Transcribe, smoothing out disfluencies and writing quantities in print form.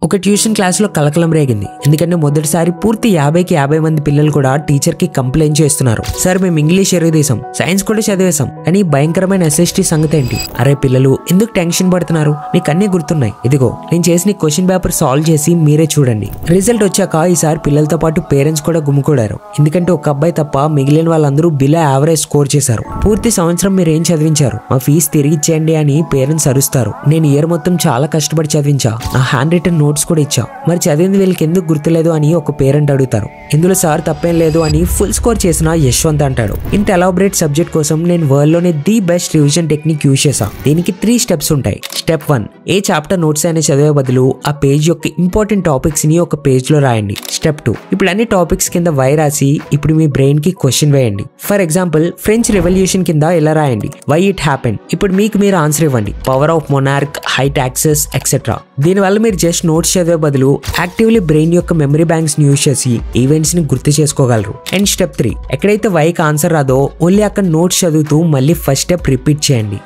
ఒక tuition class లో కలకలం రేగింది. ఎందుకంటే మొదటిసారి పూర్తి 50కి 50 మంది పిల్లలు కూడా టీచర్ కి కంప్లైంట్ చేస్తున్నారు. సార్ మేము ఇంగ్లీష్ ఎరగదీసాం, సైన్స్ కూడా చదివేశాం, కానీ భయంకరమైన SST సంగతి ఏంటి? అరే పిల్లలు ఎందుకు టెన్షన్ పడుతున్నారు? మీకు అన్ని గుర్తున్నాయి. ఇదిగో నేను చేసిన క్వశ్చన్ పేపర్ సాల్వ్ చేసి మీరే చూడండి. రిజల్ట్ వచ్చాక ఈసారి పిల్లలతో పాటు పేరెంట్స్ కూడా గుమ్ముకూడారు. ఎందుకంటే ఒక అబ్బాయి తప్ప మిగిలిన వాళ్ళందరూ బిలో యావరేజ్ స్కోర్ చేశారు. పూర్తి సంవత్సరం మీరు ఏం చదివించారు? మా ఫీజు తిరిగి ఇచ్చేయండి అని పేరెంట్స్ అరుస్తారు. నేను ఇయర్ మొత్తం చాలా కష్టపడి చదివించా, నా హ్యాండ్ రిటన్ నోట్స్ కూడా ఇచ్చా, మరి చదివింది వీళ్ళకి ఎందుకు గుర్తులేదు అని ఒక పేరెంట్ అడుగుతారు. ఇందులో సార్ తప్పేం లేదు అని ఫుల్ స్కోర్ చేసిన యశ్వంత్ అంటాడు. ఇంత ఎలాబరేట్ సబ్జెక్ట్ కోసం నేను వరల్డ్ లోనే the best revision technique use చేశా. దీనికి 3 స్టెప్స్ ఉంటాయి. స్టెప్ 1, ఏ చాప్టర్ నోట్స్ అయినా చదివే బదులు ఆ పేజ్ యొక్క ఇంపార్టెంట్ టాపిక్స్ ని ఒక పేజ్ లో రాయండి. స్టెప్ 2, ఇప్పుడు అన్ని టాపిక్స్ కింద వై రాసి ఇప్పుడు మీ బ్రెయిన్ కి క్వశ్చన్ వేయండి. ఫర్ ఎగ్జాంపుల్ ఫ్రెంచ్ రెవల్యూషన్ కింద ఇలా రాయండి, వై ఇట్ హ్యాపెన్. ఇప్పుడు మీకు మీరు ఆన్సర్ ఇవ్వండి, power of monarch, high taxes etcetera. దీనివల్ల మీరు జస్ట్ నోట్స్ చదివే బదులు యాక్టివ్లీ బ్రెయిన్ యొక్క మెమరీ బ్యాంక్స్ ని యూజ్ చేసి ఈవెంట్స్ ని గుర్తు చేసుకోగలరు. అండ్ స్టెప్ 3, ఎక్కడైతే వైకి ఆన్సర్ రాదో ఓన్లీ అక్కడ నోట్స్ చదువుతూ మళ్ళీ ఫస్ట్ స్టెప్ రిపీట్ చేయండి.